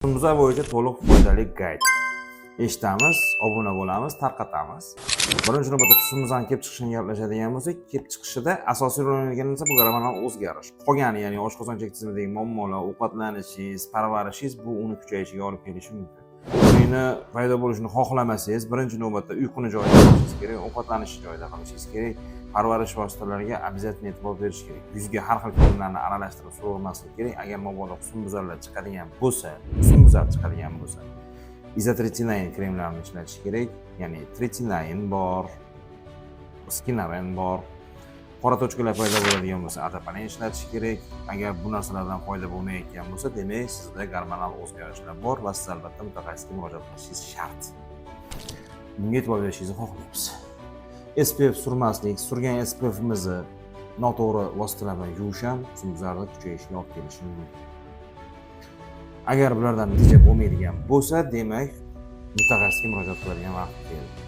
Kunimizlar bo'yicha to'liq foydali gayd. Eshitamiz, obuna bo'lamiz, tarqatamiz. Birinchi navbatda husnimizdan kelib chiqishini gaplashadigan bo'lsak, kelib chiqishida asosiy rol o'ynagan narsa bu gormonal o'zgarish. Qolgani, ya'ni oshqozon tizimidagi muammolar, ovqatlanishingiz, parvarishingiz bu uni kuchayishiga olib kelishi mumkin. Uyni paydo bo'lishini xohlamasangiz, birinchi navbatda uyquni joyida qilishingiz kerak, ovqatlanishni joyida qilishingiz kerak. Parvarish vositalariga обязательно e'tibor berish kerak. Yuzga har xil kremlarni aralashtirib sug'urmaslik kerak. Agar mabodo husnbuzarlar chiqadigan bo'lsa, izotretinain kremlarini ishlatish kerak. Ya'ni tretinain bor, skinarin bor. Qora tochkalar paydo bo'ladigan bo'lsa, adapalin ishlatish kerak. Agar bu narsalardan foyda bo'lmayotgan bo'lsa, demak sizda gormonal o'zgarishlar bor va siz albatta mutaxassisga murojaat qilishingiz shart. Bunga e'tibor berishingizni xohlaymiz. SPF surmaslik, surgan SPF'imizni noto'g'ri vositalar bilan yuvish ham husnbuzarni kuchayishiga olib kelishi mumkin. Agar bulardan natija bo'lmaydigan bo'lsa, demak mutaxassisga murojaat qiladigan vaqt keldi.